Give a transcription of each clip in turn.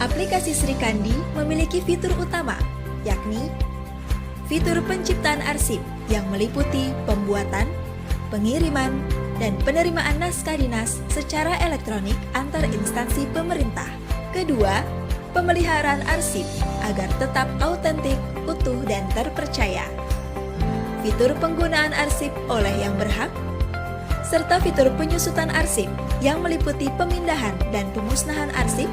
Aplikasi Sri Kandi memiliki fitur utama, yakni fitur penciptaan arsip yang meliputi pembuatan, pengiriman, dan penerimaan naskah dinas secara elektronik antar instansi pemerintah. Kedua, pemeliharaan arsip agar tetap autentik, utuh, dan terpercaya. Fitur penggunaan arsip oleh yang berhak, serta fitur penyusutan arsip yang meliputi pemindahan dan pemusnahan arsip,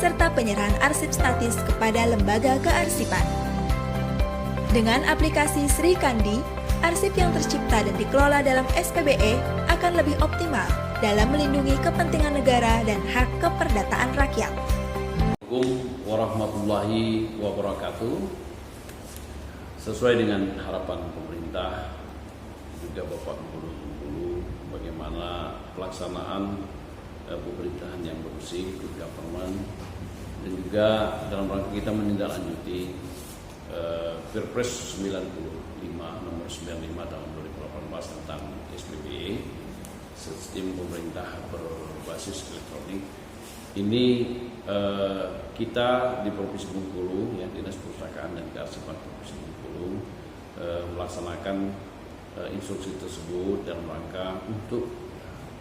serta penyerahan arsip statis kepada lembaga kearsipan. Dengan aplikasi Sri Kandi, arsip yang tercipta dan dikelola dalam SPBE akan lebih optimal dalam melindungi kepentingan negara dan hak keperdataan rakyat. Assalamualaikum warahmatullahi wabarakatuh. Sesuai dengan harapan pemerintah, juga Bapak Gubernur Bengkulu, bagaimana pelaksanaan pemerintahan yang bersih, good government, dan juga dalam rangka kita menindaklanjuti Perpres 95 nomor 95 tahun 2018 tentang SPBE, sistem pemerintah berbasis elektronik. Ini kita di Provinsi Bengkulu, ya, Dinas Perpustakaan dan Kearsipan Provinsi Bengkulu melaksanakan instruksi tersebut dalam rangka untuk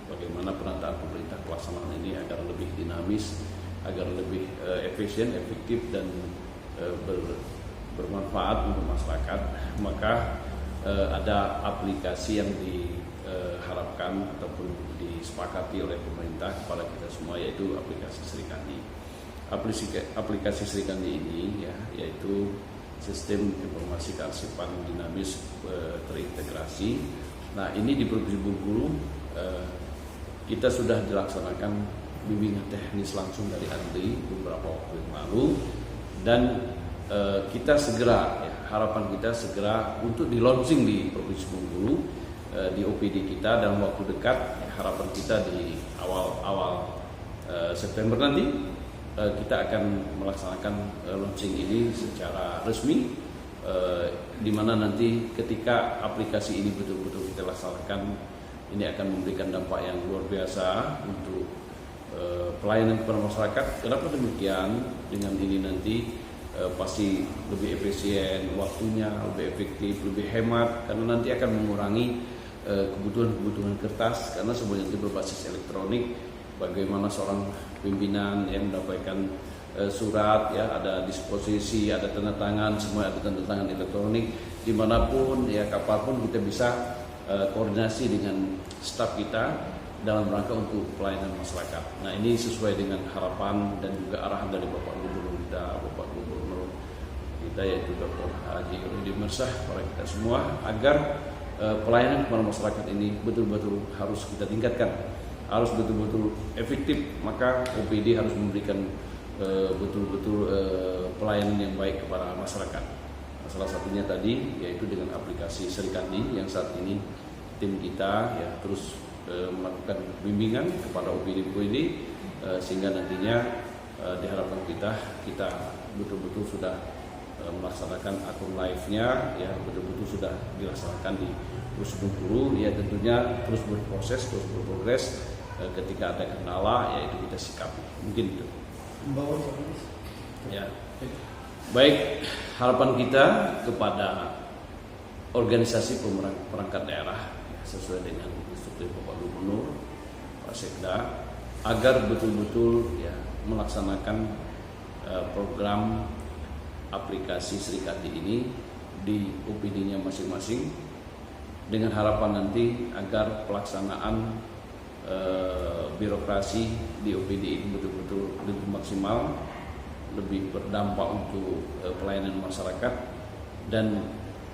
bagaimana penataan pemerintah pelaksanaan ini agar lebih dinamis, agar lebih efisien, efektif, dan bermanfaat untuk masyarakat. Maka ada aplikasi yang diharapkan ataupun disepakati oleh pemerintah kepada kita semua, yaitu aplikasi Sri Kandi. Aplikasi Sri Kandi ini, ya, yaitu sistem informasi kearsipan dinamis terintegrasi. Nah, ini di Provinsi Bengkulu kita sudah dilaksanakan bimbingan teknis langsung dari ahli beberapa waktu yang lalu, dan kita segera, ya, harapan kita segera untuk di launching di Provinsi Bengkulu di OPD kita dalam waktu dekat. Harapan kita di awal September nanti kita akan melaksanakan launching ini secara resmi, di mana nanti ketika aplikasi ini betul-betul kita laksanakan, ini akan memberikan dampak yang luar biasa untuk pelayanan kepada masyarakat. Kenapa demikian? Dengan ini nanti pasti lebih efisien, waktunya lebih efektif, lebih hemat, karena nanti akan mengurangi kebutuhan kertas, karena semuanya itu berbasis elektronik. Bagaimana seorang pimpinan yang mendapatkan surat, ya, ada disposisi, ada tanda tangan, semua ada tanda tangan elektronik, dimanapun, ya, kapanpun kita bisa koordinasi dengan staf kita dalam rangka untuk pelayanan masyarakat. Nah, ini sesuai dengan harapan dan juga arahan dari Bapak Gubernur kita, yaitu Dr. Haji Rudi Mersah, kepada kita semua, agar pelayanan kepada masyarakat ini betul-betul harus kita tingkatkan, harus betul-betul efektif. Maka OPD harus memberikan betul-betul pelayanan yang baik kepada masyarakat. Salah satunya tadi yaitu dengan aplikasi Sri Kandi yang saat ini tim kita, ya, terus melakukan bimbingan kepada OPD sehingga nantinya diharapkan kita betul-betul sudah melaksanakan akun live-nya, ya, betul-betul sudah dilaksanakan di Provinsi Bengkulu. Ya, tentunya terus berproses, terus berprogres. Ketika ada kendala, yaitu kita sikapi. Mungkin itu. Ya. Baik, harapan kita kepada organisasi perangkat daerah, sesuai dengan instruksi Bapak Gubernur, Pak Sekda, agar betul-betul, ya, melaksanakan program aplikasi Sri Kandi ini di OPD-nya masing-masing, dengan harapan nanti agar pelaksanaan birokrasi di OPD ini betul-betul lebih maksimal, lebih berdampak untuk pelayanan masyarakat, dan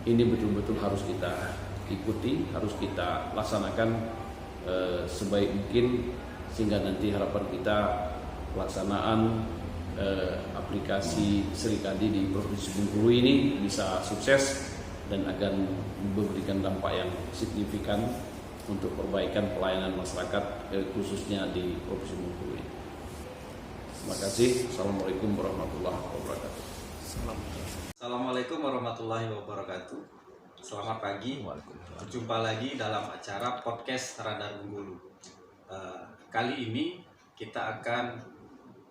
ini betul-betul harus kita ikuti, harus kita laksanakan sebaik mungkin, sehingga nanti harapan kita pelaksanaan aplikasi Sri Kandi di Provinsi Bengkulu ini bisa sukses dan akan memberikan dampak yang signifikan untuk perbaikan pelayanan masyarakat, khususnya di Provinsi Bengkulu ini. Terima kasih. Assalamualaikum warahmatullahi wabarakatuh. Assalamualaikum warahmatullahi wabarakatuh. Selamat pagi. Berjumpa lagi dalam acara podcast Radar Bengkulu. Kali ini kita akan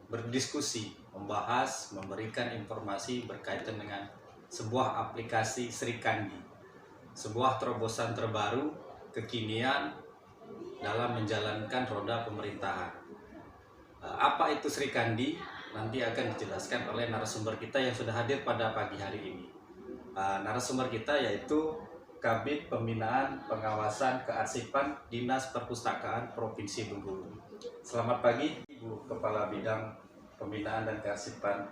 berdiskusi membahas, memberikan informasi berkaitan dengan sebuah aplikasi Sri Kandi, sebuah terobosan terbaru, kekinian dalam menjalankan roda pemerintahan. Apa itu Sri Kandi? Nanti akan dijelaskan oleh narasumber kita yang sudah hadir pada pagi hari ini. Narasumber kita yaitu Kabid Pembinaan Pengawasan Kearsipan Dinas Perpustakaan Provinsi Bengkulu. Selamat pagi Ibu Kepala Bidang Pembinaan dan Kearsipan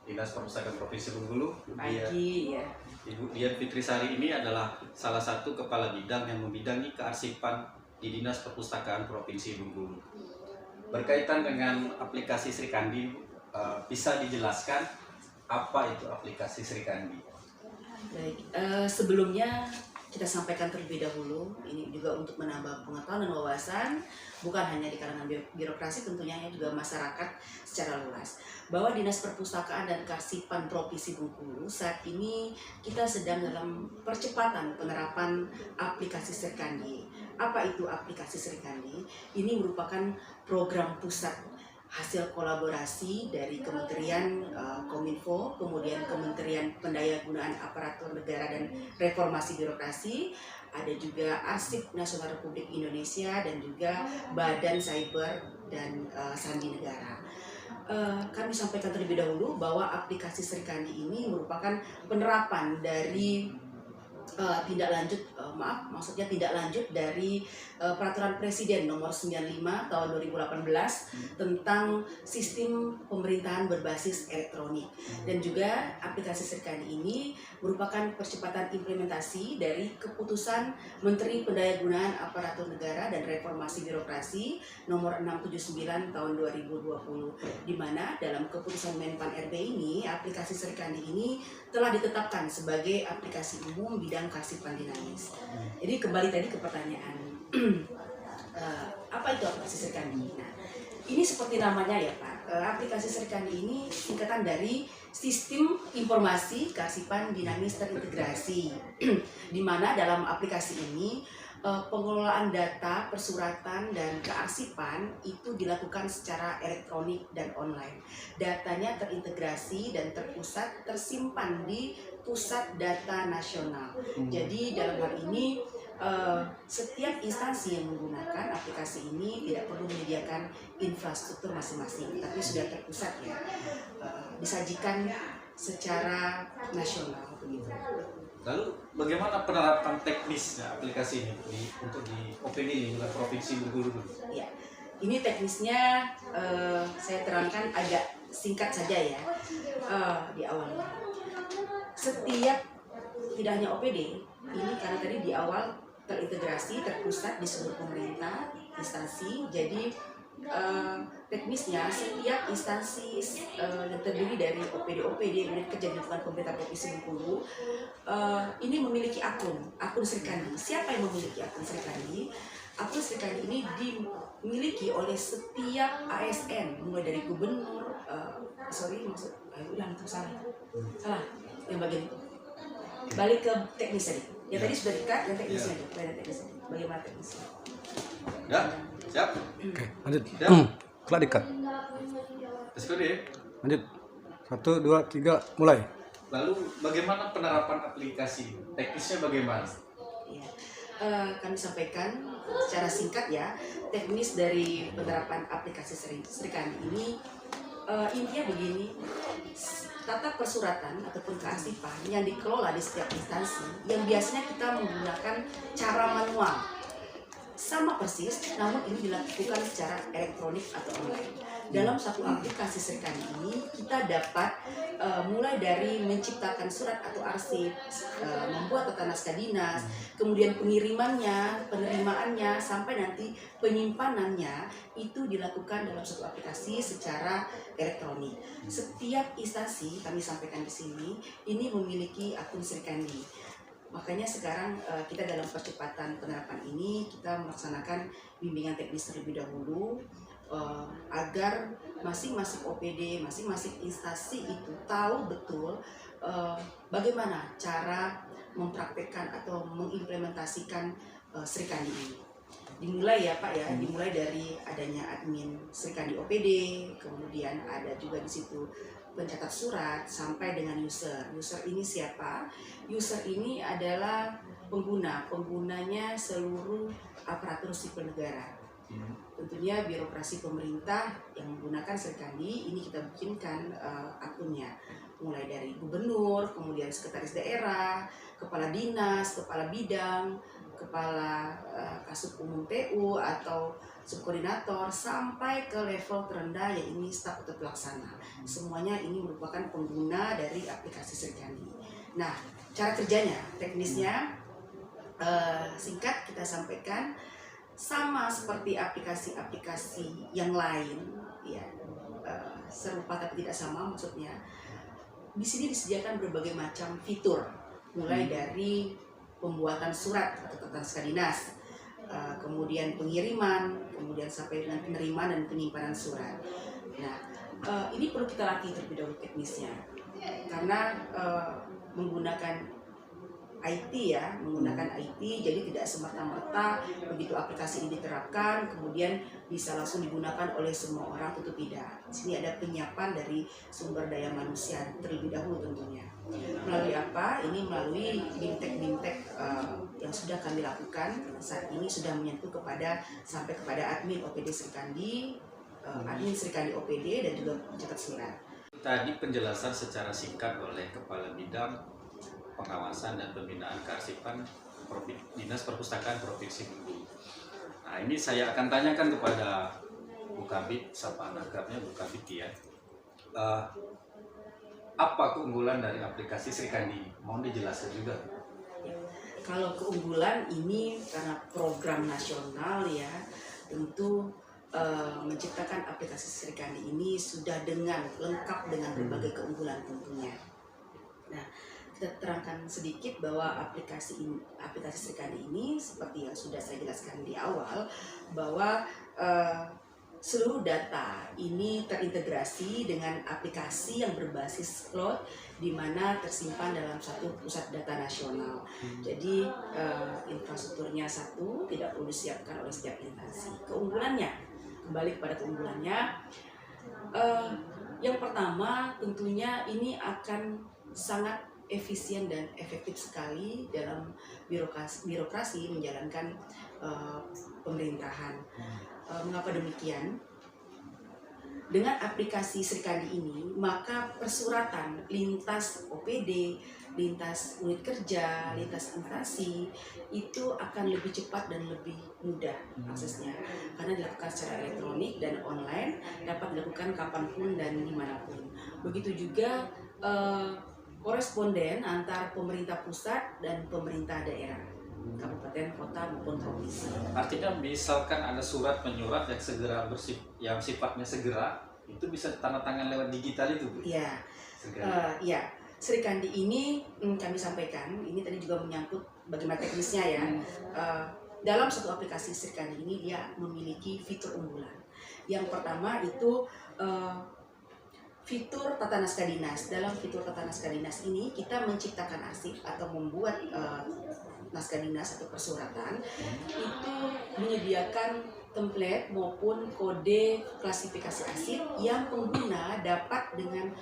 Dinas Perpustakaan Provinsi Bengkulu. Pagi ya. Ibu Dian Fitrisari ini adalah salah satu kepala bidang yang membidangi kearsipan di Dinas Perpustakaan Provinsi Bengkulu. Berkaitan dengan aplikasi Sri Kandi, bisa dijelaskan apa itu aplikasi Sri Kandi? Baik, sebelumnya kita sampaikan terlebih dahulu, ini juga untuk menambah pengetahuan dan wawasan, bukan hanya di kalangan birokrasi, tentunya juga masyarakat secara luas, bahwa Dinas Perpustakaan dan Kearsipan Provinsi Bengkulu saat ini kita sedang dalam percepatan penerapan aplikasi Sri Kandi. Apa itu aplikasi Sri Kandi? Ini merupakan program pusat hasil kolaborasi dari Kementerian Kominfo, kemudian Kementerian Pendayagunaan Aparatur Negara dan Reformasi Birokrasi, ada juga Arsip Nasional Republik Indonesia dan juga Badan Cyber dan Sandi Negara. Kami sampaikan terlebih dahulu bahwa aplikasi Sri Kandi ini merupakan penerapan dari tindak lanjut dari Peraturan Presiden nomor 95 tahun 2018 tentang sistem pemerintahan berbasis elektronik, dan juga aplikasi Sri Kandi ini merupakan percepatan implementasi dari keputusan Menteri Pendayagunaan Aparatur Negara dan Reformasi Birokrasi nomor 679 tahun 2020, di mana dalam keputusan Menpan RB ini aplikasi Sri Kandi ini telah ditetapkan sebagai aplikasi umum bidang kearsipan dinamis. Jadi kembali tadi ke pertanyaan, apa itu aplikasi Sri Kandi? Nah, ini seperti namanya ya Pak, aplikasi Sri Kandi ini singkatan dari Sistem Informasi Kearsipan Dinamis Terintegrasi, di mana dalam aplikasi ini pengelolaan data, persuratan, dan kearsipan itu dilakukan secara elektronik dan online. Datanya terintegrasi dan terpusat, tersimpan di Pusat Data Nasional. Jadi dalam hal ini setiap instansi yang menggunakan aplikasi ini tidak perlu menyediakan infrastruktur masing-masing, tapi sudah terpusat ya, disajikan secara nasional begitu. Lalu bagaimana penerapan teknisnya aplikasi ini untuk di OPD ini, Provinsi Bengkulu? Ya, ini teknisnya saya terangkan agak singkat saja ya di awal. Setiap, tidak hanya OPD, ini karena tadi di awal terintegrasi, terpusat di seluruh pemerintah, instansi, jadi teknisnya setiap instansi yang terdiri dari OPD yang kerja di lingkungan pemerintah Provinsi Bengkulu ini memiliki akun Sri Kandi. Siapa yang memiliki akun Sri Kandi? Akun Sri Kandi ini dimiliki oleh setiap ASN, mulai dari gubernur, salah yang bagian itu. Balik ke teknis tadi. Yang tadi sudah dekat, yang teknis aja. Bagaimana teknisnya? Ya, siap. Oke, lanjut. Ya. Kelak dekat. Let's go deh. Lanjut. 1, 2, 3, mulai. Lalu bagaimana penerapan aplikasi? Teknisnya bagaimana? Ya, kami sampaikan secara singkat ya, teknis dari penerapan aplikasi Sri Kandi ini intinya begini. Tata persuratan ataupun kearsipan yang dikelola di setiap instansi yang biasanya kita menggunakan cara manual sama persis, namun ini dilakukan secara elektronik atau online. Dalam satu aplikasi Sri Kandi ini kita dapat mulai dari menciptakan surat atau arsip, membuat tata naskah dinas, kemudian pengirimannya, penerimaannya, sampai nanti penyimpanannya itu dilakukan dalam satu aplikasi secara elektronik. Setiap instansi, kami sampaikan di sini, ini memiliki akun Sri Kandi. Makanya sekarang kita dalam percepatan penerapan ini kita melaksanakan bimbingan teknis terlebih dahulu agar masing-masing OPD, masing-masing instansi itu tahu betul bagaimana cara mempraktekkan atau mengimplementasikan Sri Kandi ini. dimulai ya Pak ya, dimulai dari adanya admin Serikandi OPD, kemudian ada juga di situ pencatat surat sampai dengan user. User ini siapa? User ini adalah penggunanya seluruh aparatur sipil negara. Tentunya birokrasi pemerintah yang menggunakan Serikandi ini kita bikinkan akunnya, mulai dari gubernur, kemudian sekretaris daerah, kepala dinas, kepala bidang, kepala kasub umum TU atau subkoordinator sampai ke level terendah yang ini staf atau pelaksana. Semuanya ini merupakan pengguna dari aplikasi Serikandi. Nah, cara kerjanya, teknisnya singkat kita sampaikan, sama seperti aplikasi-aplikasi yang lain, ya serupa tapi tidak sama maksudnya. Di sini disediakan berbagai macam fitur, mulai dari pembuatan surat atau tata naskah dinas, kemudian pengiriman, kemudian sampai dengan penerimaan dan penyimpanan surat. Nah, ini perlu kita latih terlebih dahulu teknisnya, karena menggunakan IT ya, menggunakan IT, jadi tidak semata-merta begitu aplikasi ini diterapkan kemudian bisa langsung digunakan oleh semua orang, tentu tidak. Di sini ada penyiapan dari sumber daya manusia terlebih dahulu tentunya. Melalui apa? Ini melalui bimtek yang sudah kami lakukan saat ini, sudah menyentuh sampai kepada admin OPD Serikandi, admin Serikandi OPD dan juga pencatat surat. Tadi penjelasan secara singkat oleh Kepala Bidang Pengawasan dan Pembinaan Kearsipan Dinas Perpustakaan Provinsi Bengkulu. Nah, ini saya akan tanyakan kepada Bu Kabid, sapaan akrabnya Bu Kabid ya. Apa keunggulan dari aplikasi Serikandi? Mohon dijelaskan juga. Kalau keunggulan ini karena program nasional ya, tentu menciptakan aplikasi Serikandi ini sudah lengkap dengan berbagai keunggulan tentunya. Nah, kita terangkan sedikit bahwa aplikasi Serikandi ini seperti yang sudah saya jelaskan di awal, bahwa seluruh data ini terintegrasi dengan aplikasi yang berbasis cloud di mana tersimpan dalam satu pusat data nasional. Jadi infrastrukturnya satu, tidak perlu disiapkan oleh setiap instansi. Keunggulannya, kembali kepada keunggulannya, yang pertama tentunya ini akan sangat efisien dan efektif sekali dalam birokrasi menjalankan pemerintahan. Mengapa demikian? Dengan aplikasi Serikandi ini, maka persuratan lintas OPD, lintas unit kerja, lintas instansi itu akan lebih cepat dan lebih mudah aksesnya, karena dilakukan secara elektronik dan online, dapat dilakukan kapanpun dan dimanapun. Begitu juga koresponden antar pemerintah pusat dan pemerintah daerah, kabupaten, kota maupun provinsi. Artinya misalkan ada surat menyurat yang sifatnya segera, itu bisa tanda tangan lewat digital itu, Bu? Iya. Iya. Serikandi ini kami sampaikan, ini tadi juga menyangkut bagaimana teknisnya ya. Dalam satu aplikasi Serikandi ini dia memiliki fitur unggulan. Yang pertama itu fitur tata naskah dinas. Dalam fitur tata naskah dinas ini kita menciptakan arsip atau membuat naskah dinas atau persuratan itu menyediakan template maupun kode klasifikasi arsip yang pengguna dapat dengan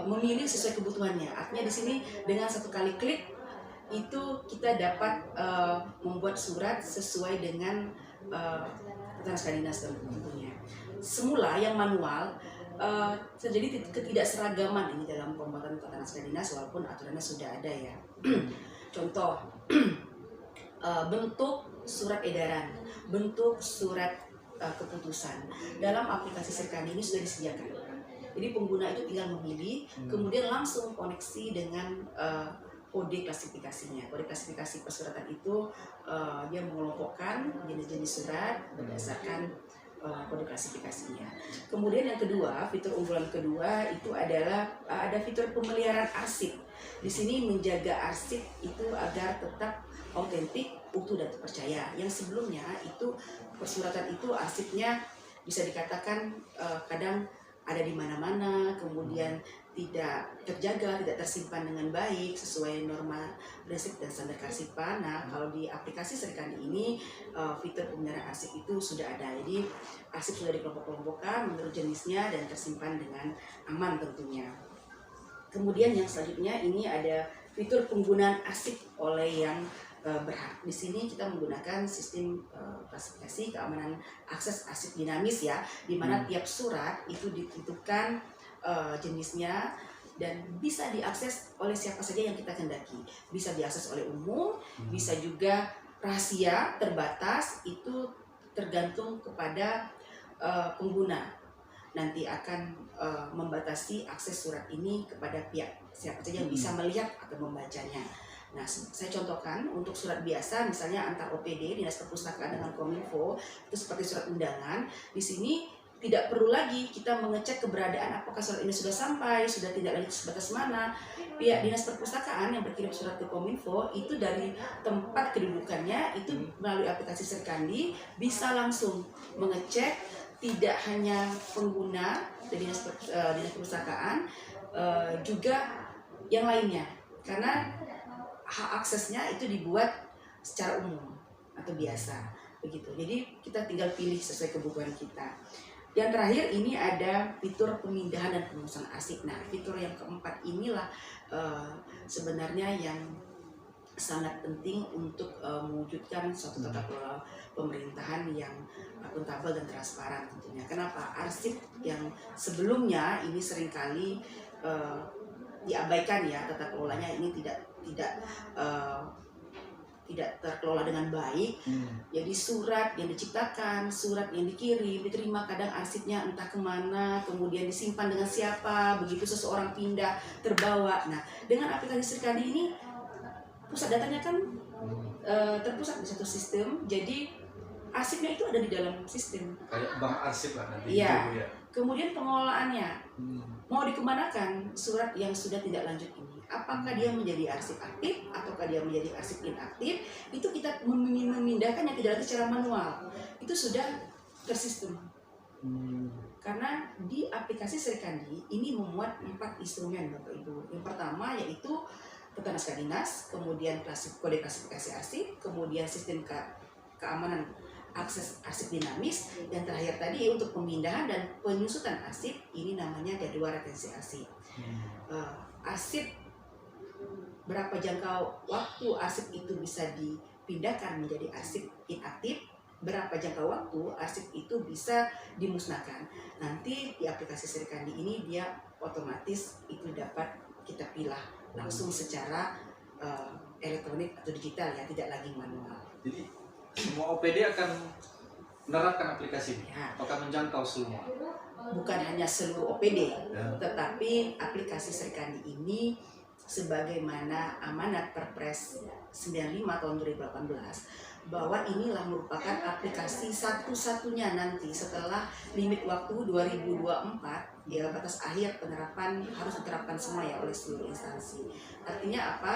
memilih sesuai kebutuhannya. Artinya di sini dengan satu kali klik itu kita dapat membuat surat sesuai dengan tata naskah dinas tentunya. Semula yang manual terjadi ketidakseragaman ini dalam pembuatan tata naskah dinas walaupun aturannya sudah ada ya. Contoh, bentuk surat edaran, bentuk surat keputusan dalam aplikasi Serikandi ini sudah disediakan. Jadi pengguna itu tinggal memilih, kemudian langsung koneksi dengan kode klasifikasinya. Kode klasifikasi persuratan itu dia mengelompokkan jenis-jenis surat berdasarkan kode klasifikasinya. Kemudian yang kedua, fitur unggulan kedua itu adalah ada fitur pemeliharaan arsip. Di sini menjaga arsip itu agar tetap autentik, utuh dan terpercaya. Yang sebelumnya itu persuratan itu arsipnya bisa dikatakan kadang ada di mana-mana, kemudian tidak terjaga, tidak tersimpan dengan baik sesuai norma prinsip dan standar Karsipa. Nah, kalau di aplikasi Serikandi ini fitur pemeliharaan arsip itu sudah ada. Jadi arsip sudah dikelompok-kelompokkan menurut jenisnya dan tersimpan dengan aman tentunya. Kemudian yang selanjutnya ini ada fitur penggunaan arsip oleh yang berhak. Di sini kita menggunakan sistem klasifikasi keamanan akses arsip dinamis ya, di mana tiap surat itu ditentukan jenisnya dan bisa diakses oleh siapa saja yang kita kehendaki. Bisa diakses oleh umum, bisa juga rahasia, terbatas, itu tergantung kepada pengguna. Nanti akan membatasi akses surat ini kepada pihak siapa saja yang bisa melihat atau membacanya. Nah, saya contohkan untuk surat biasa, misalnya antar OPD, Dinas Perpustakaan dengan Kominfo, itu seperti surat undangan. Di sini tidak perlu lagi kita mengecek keberadaan apakah surat ini sudah sampai, sudah tidak lanjut sebatas mana. Pihak Dinas Perpustakaan yang berkirim surat ke Kominfo itu dari tempat kedudukannya itu melalui aplikasi Serikandi bisa langsung mengecek, tidak hanya pengguna dari Dinas Perpustakaan, juga yang lainnya. Karena hak aksesnya itu dibuat secara umum atau biasa begitu. Jadi kita tinggal pilih sesuai kebutuhan kita. Yang terakhir ini ada fitur pemindahan dan pemutusan arsip. Nah, fitur yang keempat inilah sebenarnya yang sangat penting untuk mewujudkan suatu tata kelola pemerintahan yang akuntabel dan transparan tentunya. Kenapa? Arsip yang sebelumnya ini seringkali diabaikan ya, tata kelolanya ini tidak terkelola dengan baik. Jadi surat yang diciptakan, surat yang dikirim, diterima, kadang arsipnya entah kemana, kemudian disimpan dengan siapa, begitu seseorang pindah, terbawa. Nah, dengan aplikasi Serikandi ini, pusat datanya kan terpusat di satu sistem, jadi arsipnya itu ada di dalam sistem. Kayak bank arsip lah nanti. Iya. Ya. Kemudian pengelolaannya, mau dikemanakan surat yang sudah tidak lanjut ini? Apakah dia menjadi arsip aktif ataukah dia menjadi arsip inaktif? Itu kita memindahkannya tidak lagi secara manual. Itu sudah tersistem. Karena di aplikasi Serikandi ini memuat 4 instrumen Bapak Ibu. Yang pertama yaitu peta naskah dinas, kemudian kode klasifikasi arsip, kemudian sistem keamanan akses arsip dinamis, dan terakhir tadi untuk pemindahan dan penyusutan arsip, ini namanya jadwal retensi arsip. Arsip, berapa jangka waktu arsip itu bisa dipindahkan menjadi arsip inaktif, berapa jangka waktu arsip itu bisa dimusnahkan. Nanti di aplikasi Serikandi ini dia otomatis itu dapat kita pilah langsung secara elektronik atau digital ya, tidak lagi manual. Jadi semua OPD akan menerapkan aplikasi ini? Ya. Apakah menjangkau semua? Bukan hanya seluruh OPD, Ya. tetapi aplikasi Serikandi ini sebagaimana amanat Perpres 95 tahun 2018, bahwa inilah merupakan aplikasi satu-satunya nanti setelah limit waktu 2024, ya batas akhir penerapan harus diterapkan semua ya oleh seluruh instansi. Artinya apa?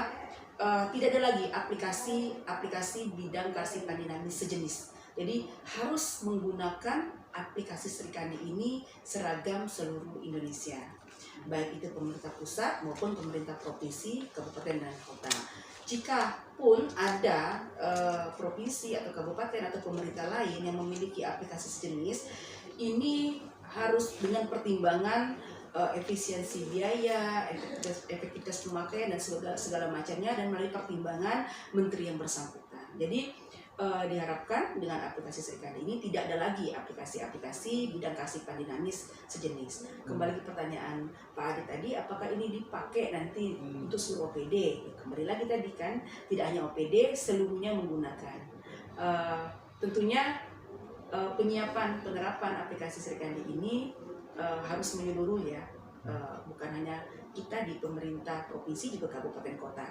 Tidak ada lagi aplikasi bidang kearsipan dinamis sejenis. Jadi harus menggunakan aplikasi Serikandi ini seragam seluruh Indonesia, baik itu pemerintah pusat maupun pemerintah provinsi, kabupaten dan kota. Jika pun ada provinsi atau kabupaten atau pemerintah lain yang memiliki aplikasi sejenis, ini harus dengan pertimbangan efisiensi biaya, efektivitas pemakaian dan segala macamnya, dan melalui pertimbangan menteri yang bersangkutan. Jadi diharapkan dengan aplikasi Serikandi ini tidak ada lagi aplikasi-aplikasi bidang kearsipan dinamis sejenis. Kembali ke pertanyaan Pak Adi tadi, apakah ini dipakai nanti untuk seluruh OPD? Kembali lagi tadi kan, tidak hanya OPD, seluruhnya menggunakan. Tentunya penyiapan penerapan aplikasi Serikandi ini harus menyeluruh ya, bukan hanya kita di pemerintah provinsi, juga kabupaten kota.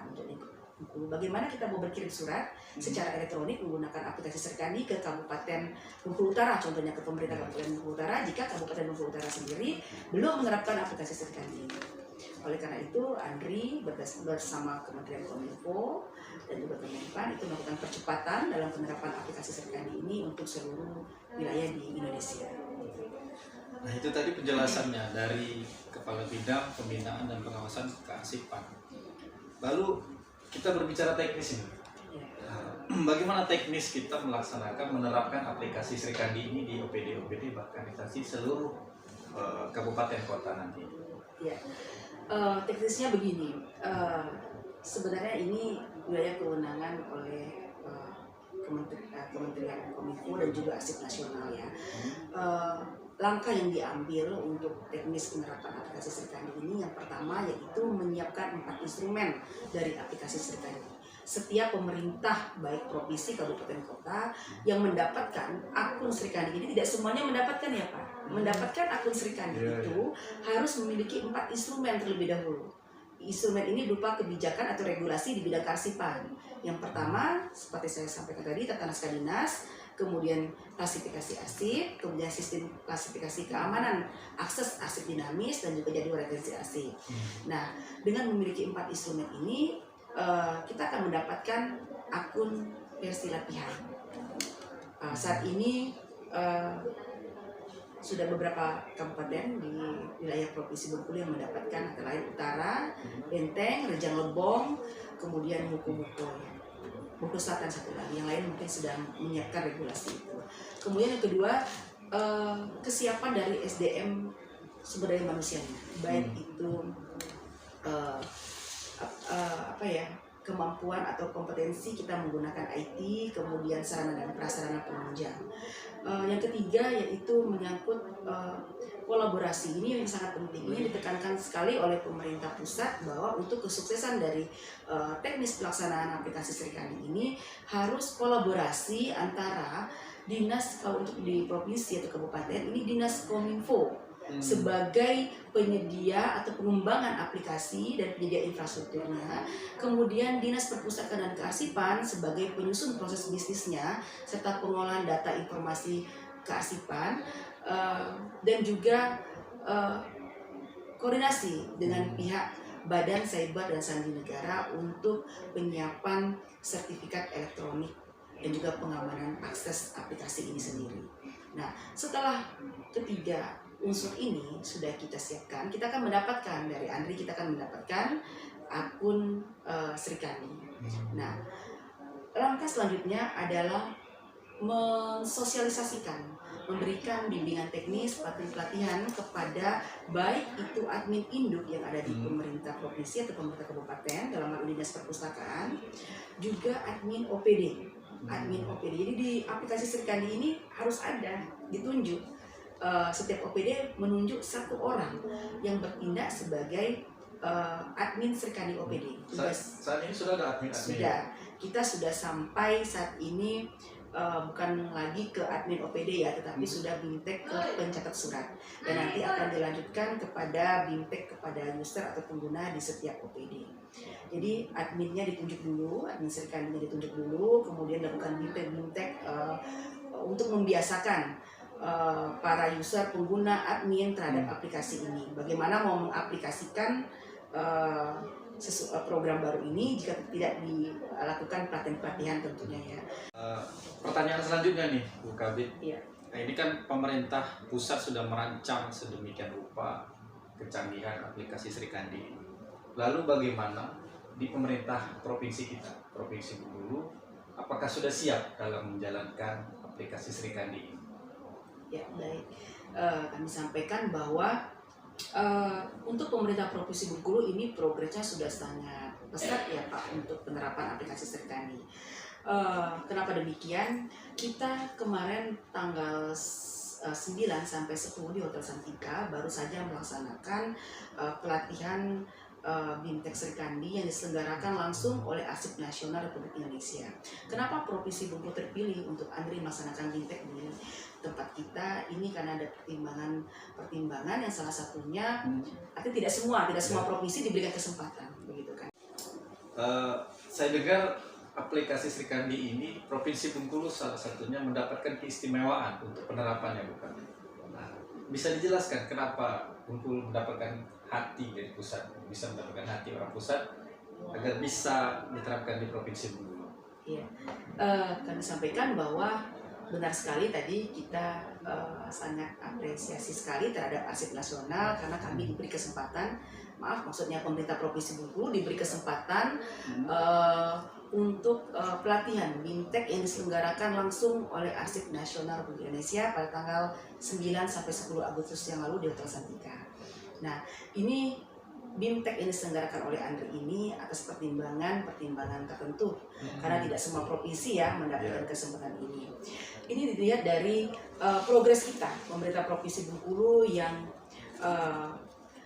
Bagaimana kita mau berkirim surat secara elektronik menggunakan aplikasi Serikandi ke Kabupaten Bengkulu Utara, contohnya ke pemerintah Kabupaten Bengkulu Utara, jika Kabupaten Bengkulu Utara sendiri belum menerapkan aplikasi Serikandi ini. Oleh karena itu, ANDRI bersama Kementerian Kominfo dan juga Kemenpan itu melakukan percepatan dalam penerapan aplikasi Serikandi ini untuk seluruh wilayah di Indonesia. Nah, itu tadi penjelasannya dari Kepala Bidang Pembinaan dan Pengawasan Kearsipan. Lalu kita berbicara teknis ini. Bagaimana teknis kita melaksanakan menerapkan aplikasi Sri Kandi ini di OPD bahkan di seluruh kabupaten kota nanti? Ya, teknisnya begini. Sebenarnya ini wilayah kewenangan oleh Kementerian Kominfo dan juga Arsip Nasional ya. Langkah yang diambil untuk teknis penerapan aplikasi Sri Kandi ini yang pertama yaitu menyiapkan 4 instrumen dari aplikasi Sri Kandi. Setiap pemerintah baik provinsi, kabupaten, kota yang mendapatkan akun Sri Kandi ini tidak semuanya mendapatkan ya Pak. Mendapatkan akun Sri Kandi itu harus memiliki 4 instrumen terlebih dahulu. Instrumen ini berupa kebijakan atau regulasi di bidang kearsipan. Yang pertama, seperti saya sampaikan tadi, tata naskah dinas, kemudian klasifikasi arsip, kemudian sistem klasifikasi keamanan akses arsip dinamis, dan juga jadwal retensi arsip. Nah, dengan memiliki 4 instrumen ini, kita akan mendapatkan akun versi latihan. Saat ini sudah beberapa kabupaten di wilayah Provinsi Bengkulu yang mendapatkan antara lain Utara, Benteng, Rejang Lebong, kemudian Muko-Muko. Bengkulu Selatan satu lagi, yang lain mungkin sedang menyiapkan regulasi itu. Kemudian yang kedua, kesiapan dari SDM sumber daya manusianya, baik itu kemampuan atau kompetensi kita menggunakan IT, kemudian sarana dan prasarana penunjang. Yang ketiga yaitu menyangkut kolaborasi. Ini yang sangat penting. Ini ditekankan sekali oleh pemerintah pusat bahwa untuk kesuksesan dari teknis pelaksanaan aplikasi Sri Kandi ini harus kolaborasi antara dinas, kalau untuk di provinsi atau kabupaten ini dinas Kominfo sebagai penyedia atau pengembangan aplikasi dan penyedia infrastrukturnya, kemudian Dinas Perpustakaan dan Kearsipan sebagai penyusun proses bisnisnya serta pengolahan data informasi kearsipan, dan juga koordinasi dengan pihak Badan Cyber dan Sandi Negara untuk penyiapan sertifikat elektronik dan juga pengamanan akses aplikasi ini sendiri. Nah, setelah ketiga unsur ini sudah kita siapkan, kita akan mendapatkan dari Andri, kita akan mendapatkan akun Sri Kandi. Nah, langkah selanjutnya adalah mensosialisasikan, memberikan bimbingan teknis, pelatihan kepada baik itu admin induk yang ada di pemerintah provinsi atau pemerintah kabupaten dalam hal dinas perpustakaan, juga admin OPD. Jadi di aplikasi Sri Kandi ini harus ada ditunjuk. Setiap OPD menunjuk 1 orang yang bertindak sebagai admin Sri Kandi OPD. Saat ini sudah ada admin? Sudah. Kita sudah sampai saat ini bukan lagi ke admin OPD ya, tetapi sudah BIMTEK ke pencatat surat. Dan nanti akan dilanjutkan kepada BIMTEK kepada user atau pengguna di setiap OPD. Jadi adminnya ditunjuk dulu, admin Sri Kandi ditunjuk dulu, kemudian lakukan BIMTEK untuk membiasakan para user, pengguna, admin terhadap aplikasi ini. Bagaimana mau mengaplikasikan program baru ini jika tidak dilakukan pelatihan tentunya ya. Pertanyaan selanjutnya nih, Bu Kabid. Iya. Nah, ini kan pemerintah pusat sudah merancang sedemikian rupa kecanggihan aplikasi Sri Kandi. Lalu bagaimana di pemerintah provinsi kita, Provinsi Bengkulu, apakah sudah siap dalam menjalankan aplikasi Sri Kandi ini? Ya, baik. Kami sampaikan bahwa untuk pemerintah Provinsi Bengkulu ini progresnya sudah sangat pesat ya Pak untuk penerapan aplikasi Sri Kandi. Kenapa demikian? Kita kemarin tanggal 9 sampai 10 di Hotel Santika baru saja melaksanakan pelatihan BIMTEK Sri Kandi yang diselenggarakan langsung oleh Arsip Nasional Republik Indonesia. Kenapa Provinsi Bengkulu terpilih untuk Andri melaksanakan BIMTEK di tempat kita ini? Karena ada pertimbangan yang salah satunya, artinya tidak semua provinsi diberikan kesempatan, begitu kan? Saya dengar aplikasi Sri Kandi ini Provinsi Bengkulu salah satunya mendapatkan keistimewaan untuk penerapannya, bukan? Nah, bisa dijelaskan kenapa Bengkulu mendapatkan hati dari pusat, bisa mendapatkan hati orang pusat agar bisa diterapkan di Provinsi Bengkulu? Iya, kami sampaikan bahwa benar sekali tadi kita sangat apresiasi sekali terhadap Arsip Nasional karena kami diberi kesempatan, maksudnya pemerintah Provinsi Bengkulu diberi kesempatan untuk pelatihan BIMTEK yang diselenggarakan langsung oleh Arsip Nasional Republik Indonesia pada tanggal 9 sampai 10 Agustus yang lalu di Hotel Santika. Nah, ini BIMTEK yang diselenggarakan oleh ANDRI ini atas pertimbangan tertentu karena tidak semua provinsi ya mendapatkan kesempatan ini. Ini dilihat dari progres kita pemerintah Provinsi Bengkulu yang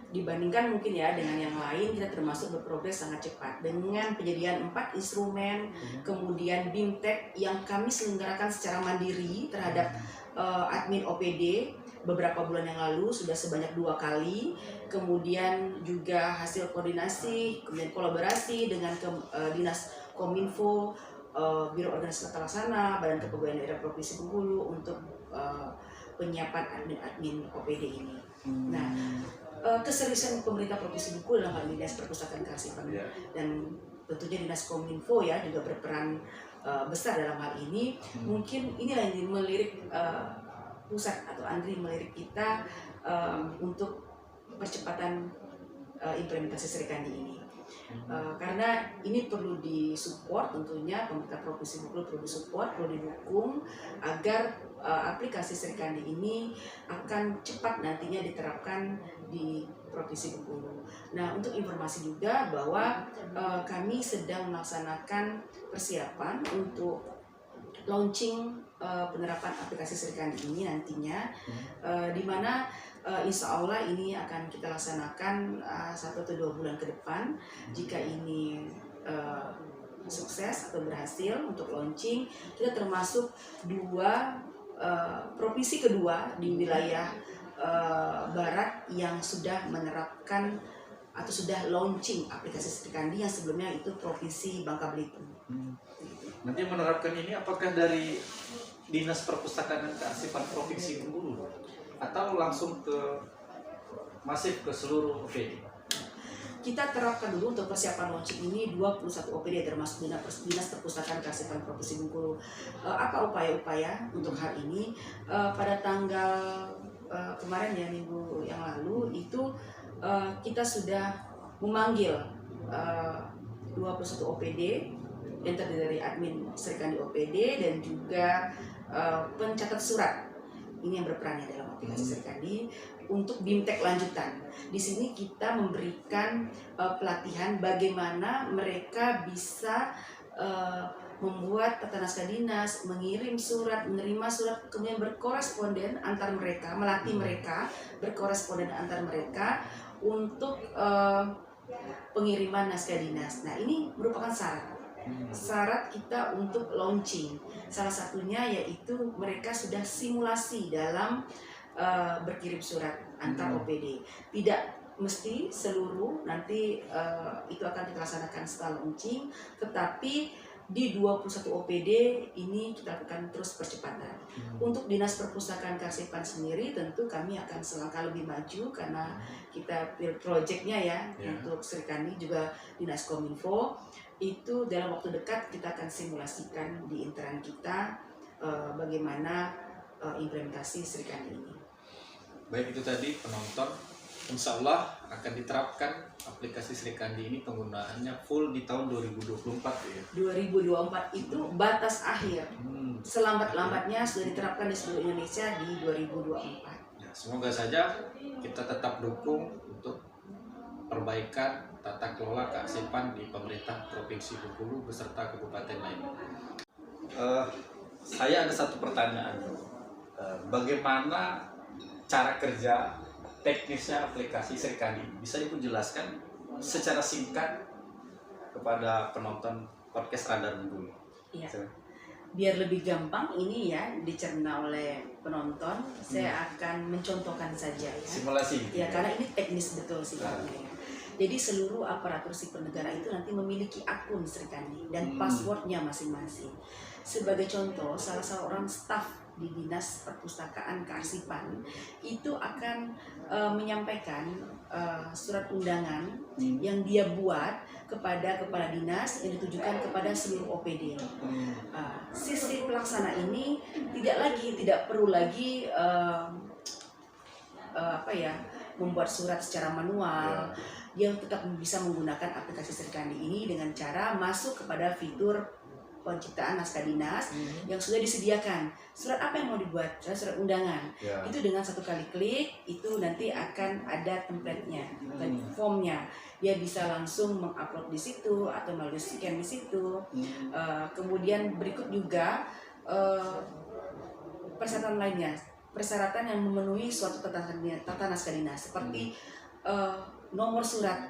dibandingkan mungkin ya dengan yang lain, kita termasuk berprogres sangat cepat dengan penyediaan 4 instrumen, kemudian BIMTEK yang kami selenggarakan secara mandiri terhadap admin OPD beberapa bulan yang lalu sudah sebanyak 2 kali, kemudian juga hasil koordinasi, kemudian kolaborasi dengan Dinas Kominfo, Biro Organisasi Tata Laksana, Badan Kepegawaian Daerah Provinsi Bengkulu untuk penyiapan admin OPD ini. Nah, keseriusan pemerintah Provinsi Bengkulu dalam hal ini Dinas Perpustakaan Kearsipan dan tentunya Dinas Kominfo ya juga berperan besar dalam hal ini. Mungkin inilah yang melirik pusat atau ANDRI melirik kita untuk percepatan implementasi Serikandi ini. Karena ini perlu disupport tentunya pemerintah Provinsi Bengkulu perlu disupport, perlu didukung agar aplikasi Serikandi ini akan cepat nantinya diterapkan di Provinsi Bengkulu. Nah, untuk informasi juga bahwa kami sedang melaksanakan persiapan untuk launching penerapan aplikasi Serikandi ini nantinya, di mana insya Allah ini akan kita laksanakan 1 atau 2 bulan ke depan. Jika ini sukses atau berhasil untuk launching, kita termasuk 2 provinsi kedua di wilayah Barat yang sudah menerapkan atau sudah launching aplikasi Serikandi yang sebelumnya itu Provinsi Bangka Belitung. Nanti menerapkan ini apakah dari Dinas Perpustakaan dan Kearsipan Provinsi Bengkulu atau langsung masif ke seluruh OPD? Kita terapkan dulu untuk persiapan launching ini 21 OPD termasuk Dinas Perpustakaan Kearsipan Provinsi Bengkulu. Apa upaya-upaya untuk hal ini? Pada tanggal kemarin ya minggu yang lalu itu kita sudah memanggil 21 OPD yang terdiri dari admin Serikandi OPD dan juga pencatat surat ini yang berperan dalam aplikasi Serikandi untuk BIMTEK lanjutan. Di sini kita memberikan pelatihan bagaimana mereka bisa membuat tata naskah dinas, mengirim surat, menerima surat, kemudian berkoresponden antar mereka, melatih mereka berkoresponden antar mereka untuk pengiriman naskah dinas. Nah, ini merupakan syarat kita untuk launching. Salah satunya yaitu mereka sudah simulasi dalam berkirim surat antar OPD. Tidak mesti seluruh nanti itu akan dilaksanakan setelah launching, tetapi di 21 OPD ini kita lakukan terus percepatan. Untuk Dinas Perpustakaan Kearsipan sendiri tentu kami akan selangkah lebih maju karena kita project-nya ya untuk Serikandi juga Dinas Kominfo. Itu dalam waktu dekat kita akan simulasikan di intern kita bagaimana implementasi Serikandi ini. Baik, itu tadi penonton. Insya Allah akan diterapkan aplikasi Serikandi ini penggunaannya full di tahun 2024 ya. 2024 itu batas akhir. Selambat-lambatnya sudah diterapkan di seluruh Indonesia di 2024. Ya, semoga saja kita tetap dukung untuk perbaikan tata kelola kearsipan di pemerintah Provinsi Bengkulu beserta kabupaten lain. Saya ada satu pertanyaan. Bagaimana cara kerja teknisnya aplikasi Serikandi? Bisa dijelaskan secara singkat kepada penonton podcast Radar Bengkulu? Iya. Biar lebih gampang ini ya dicerna oleh penonton, saya akan mencontohkan saja ya. Simulasi. Ya, karena ini teknis betul sifatnya ya. Jadi seluruh aparatur sipil negara itu nanti memiliki akun Serikandi dan passwordnya masing-masing. Sebagai contoh, salah seorang staf di Dinas Perpustakaan Kearsipan itu akan menyampaikan surat undangan yang dia buat kepada kepala dinas yang ditujukan kepada seluruh OPD. Sisi pelaksana ini tidak perlu lagi membuat surat secara manual. Dia tetap bisa menggunakan aplikasi Serikandi ini dengan cara masuk kepada fitur penciptaan naskah dinas yang sudah disediakan. Surat apa yang mau dibuat? Surat undangan. Itu dengan satu kali klik itu nanti akan ada template-nya, formnya. Dia bisa langsung mengupload di situ atau melalui scan di situ. Kemudian berikut juga persyaratan lainnya, persyaratan yang memenuhi suatu tata naskah dinas seperti nomor surat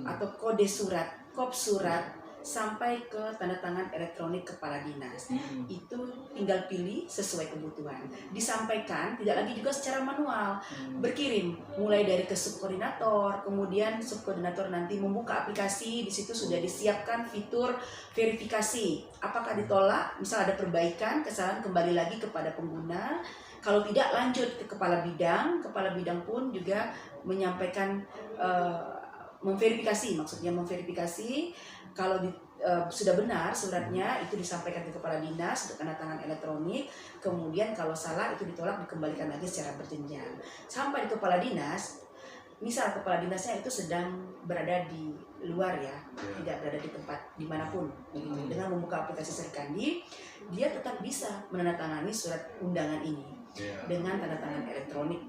atau kode surat, kop surat, sampai ke tanda tangan elektronik kepala dinas. Itu tinggal pilih sesuai kebutuhan. Disampaikan tidak lagi juga secara manual, berkirim mulai dari ke subkoordinator, kemudian subkoordinator nanti membuka aplikasi, di situ sudah disiapkan fitur verifikasi. Apakah ditolak, misal ada perbaikan, kesalahan kembali lagi kepada pengguna. Kalau tidak, lanjut ke kepala bidang pun juga menyampaikan memverifikasi kalau sudah benar suratnya itu disampaikan ke kepala dinas untuk tanda tangan elektronik, kemudian kalau salah itu ditolak dikembalikan lagi secara berjenjang sampai di kepala dinas. Misal kepala dinasnya itu sedang berada di luar tidak berada di tempat dimanapun, dengan membuka aplikasi Serikandi dia tetap bisa menandatangani surat undangan ini dengan tanda tangan elektronik.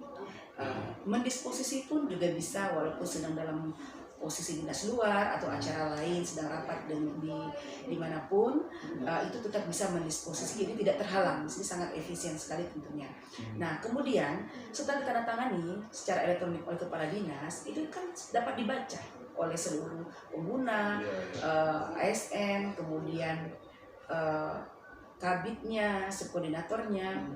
Mendisposisi pun juga bisa, walaupun sedang dalam posisi dinas luar atau acara lain, sedang rapat di dimanapun, itu tetap bisa mendisposisi, jadi tidak terhalang. Ini sangat efisien sekali tentunya. Nah kemudian setelah ditandatangani secara elektronik oleh kepala dinas, itu kan dapat dibaca oleh seluruh pengguna, ASN, kemudian kabitnya, subkoordinatornya.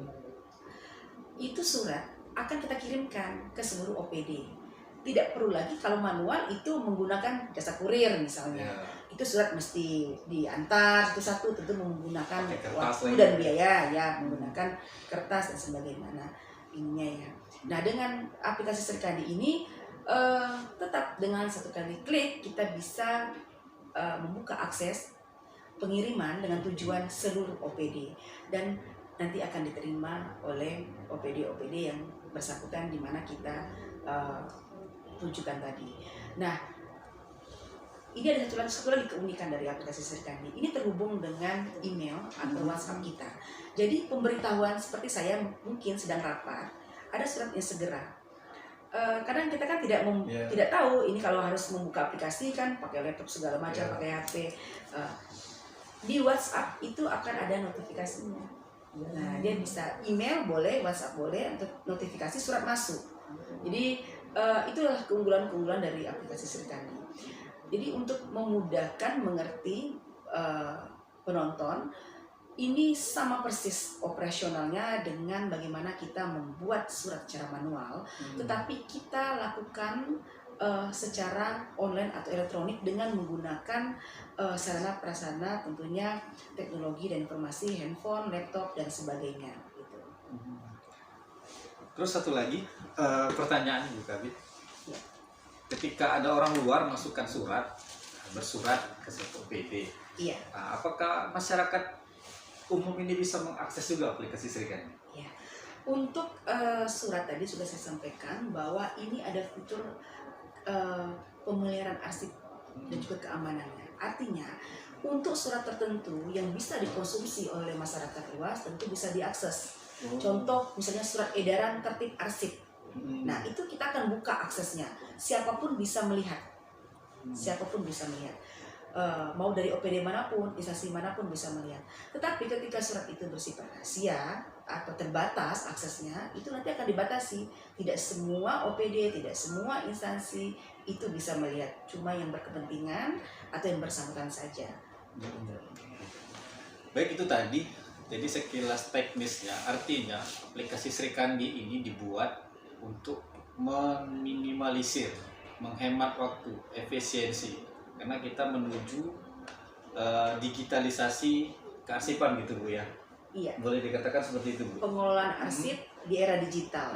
Itu surat akan kita kirimkan ke seluruh OPD. Tidak perlu lagi kalau manual itu menggunakan jasa kurir misalnya. Itu surat mesti diantar satu-satu, tentu menggunakan waktu dan biaya menggunakan kertas dan sebagainya. Nah dengan aplikasi Serikandi ini tetap dengan satu kali klik kita bisa membuka akses pengiriman dengan tujuan seluruh OPD dan nanti akan diterima oleh OPD-OPD yang bersangkutan di mana kita tunjukkan tadi. Nah, ini ada satu lagi keunikan dari aplikasi Serikandi. Ini terhubung dengan email atau WhatsApp kita. Jadi pemberitahuan seperti saya mungkin sedang rapat, ada suratnya segera. Kadang kita kan tidak tahu ini kalau harus membuka aplikasi kan pakai laptop segala macam, pakai HP. Di WhatsApp itu akan ada notifikasinya. Nah, dia bisa email boleh, WhatsApp boleh, untuk notifikasi surat masuk. Jadi itulah keunggulan-keunggulan dari aplikasi Serikandi. Jadi untuk memudahkan mengerti penonton, ini sama persis operasionalnya dengan bagaimana kita membuat surat secara manual, tetapi kita lakukan secara online atau elektronik dengan menggunakan sarana prasarana tentunya teknologi dan informasi, handphone, laptop dan sebagainya. Gitu. Terus satu lagi pertanyaan juga, Bit. Ketika ada orang luar masukkan bersurat ke satu OPD, apakah masyarakat umum ini bisa mengakses juga aplikasi Serikandi? Ya. Untuk surat tadi sudah saya sampaikan bahwa ini ada fitur pemeliharaan arsip dan juga keamanannya. Artinya untuk surat tertentu yang bisa dikonsumsi oleh masyarakat luas tentu bisa diakses. Contoh misalnya surat edaran tertib arsip. Nah itu kita akan buka aksesnya. Siapapun bisa melihat. Mau dari OPD manapun, instansi manapun bisa melihat. Tetapi ketika surat itu bersifat rahasia atau terbatas aksesnya, itu nanti akan dibatasi. Tidak semua OPD, tidak semua instansi itu bisa melihat. Cuma yang berkepentingan atau yang bersangkutan saja. Baik, itu tadi. Jadi sekilas teknisnya, artinya aplikasi Serikandi ini dibuat untuk meminimalisir, menghemat waktu, efisiensi. Karena kita menuju digitalisasi kearsipan gitu Bu ya. Iya, Boleh dikatakan seperti itu, Bu? pengelolaan arsip di era digital.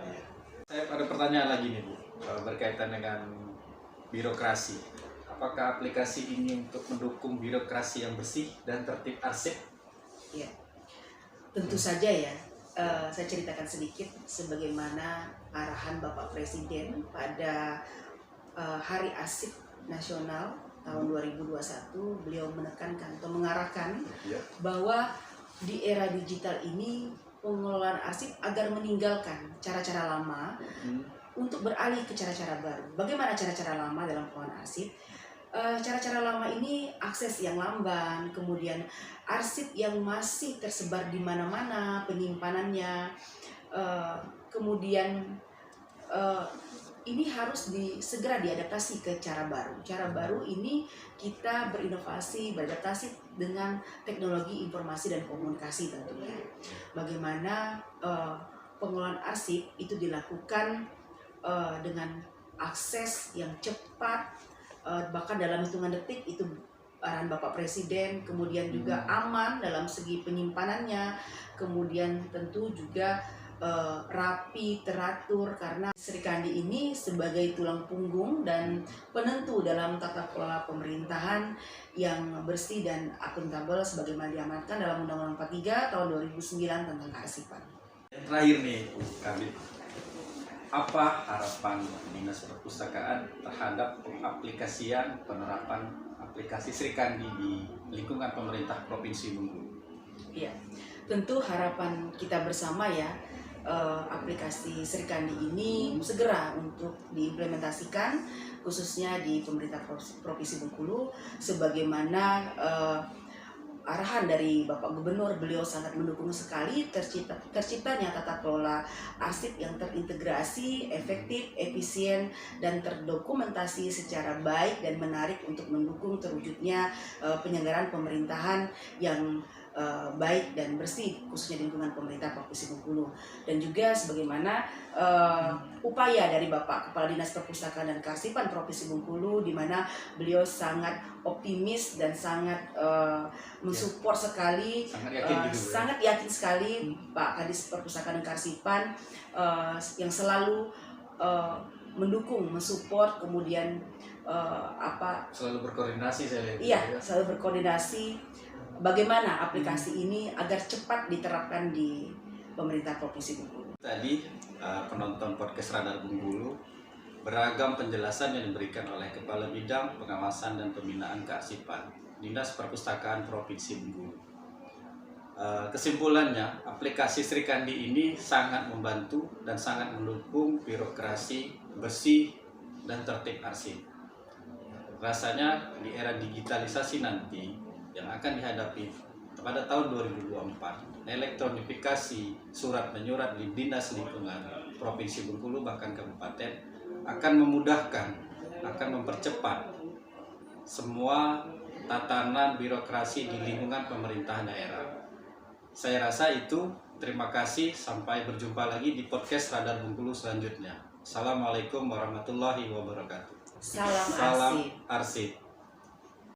Iya. Saya ada pertanyaan lagi nih, Bu, berkaitan dengan birokrasi. Apakah aplikasi ini untuk mendukung birokrasi yang bersih dan tertib arsip? Iya, tentu saja ya. Saya ceritakan sedikit sebagaimana arahan Bapak Presiden pada Hari Arsip Nasional tahun 2021. Beliau menekankan atau mengarahkan Ya. bahwa di era digital ini pengelolaan arsip agar meninggalkan cara-cara lama untuk beralih ke cara-cara baru. Bagaimana cara-cara lama dalam pengelolaan arsip? Cara-cara lama ini akses yang lamban, kemudian arsip yang masih tersebar di mana-mana penyimpanannya, kemudian ini harus segera diadaptasi ke cara baru. Cara baru ini kita berinovasi, beradaptasi dengan teknologi informasi dan komunikasi tentunya. Bagaimana pengelolaan arsip itu dilakukan dengan akses yang cepat, bahkan dalam hitungan detik, itu arahan Bapak Presiden. Kemudian juga aman dalam segi penyimpanannya, kemudian tentu juga rapi, teratur, karena Sri Kandi ini sebagai tulang punggung dan penentu dalam tata kelola pemerintahan yang bersih dan akuntabel sebagaimana diamanatkan dalam Undang-Undang 43 tahun 2009 tentang kearsipan. Yang terakhir nih, Bu Kabit, apa harapan Dinas Perpustakaan terhadap pengaplikasian penerapan aplikasi Sri Kandi di lingkungan pemerintah Provinsi Bengkulu? Iya, tentu harapan kita bersama ya, aplikasi Sri Kandi ini segera untuk diimplementasikan khususnya di pemerintah Provinsi Bengkulu, sebagaimana arahan dari Bapak Gubernur. Beliau sangat mendukung sekali terciptanya tata kelola arsip yang terintegrasi, efektif, efisien, dan terdokumentasi secara baik dan menarik untuk mendukung terwujudnya penyelenggaraan pemerintahan yang baik dan bersih khususnya di lingkungan pemerintah Provinsi Bengkulu. Dan juga sebagaimana upaya dari Bapak Kepala Dinas Perpustakaan dan Kearsipan Provinsi Bengkulu, di mana beliau sangat optimis dan sangat mensupport sekali, sangat yakin sekali Pak Kadis Perpustakaan dan Kearsipan yang selalu mendukung, mensupport, kemudian Selalu berkoordinasi, saya lihat. iya, selalu berkoordinasi bagaimana aplikasi ini agar cepat diterapkan di pemerintah Provinsi Bengkulu. Tadi penonton podcast Radar Bengkulu, beragam penjelasan yang diberikan oleh Kepala Bidang Pengawasan dan Pembinaan Kearsipan Dinas Perpustakaan Provinsi Bengkulu. Kesimpulannya, aplikasi Sri Kandi ini sangat membantu dan sangat mendukung birokrasi bersih dan tertib arsip. Rasanya di era digitalisasi nanti yang akan dihadapi pada tahun 2024, elektronifikasi surat menyurat di Dinas Lingkungan Provinsi Bengkulu bahkan kabupaten akan memudahkan, akan mempercepat semua tatanan birokrasi di lingkungan pemerintahan daerah. Saya rasa itu. Terima kasih, sampai berjumpa lagi di podcast Radar Bengkulu selanjutnya. Assalamualaikum warahmatullahi wabarakatuh. Salam arsip. Arsip.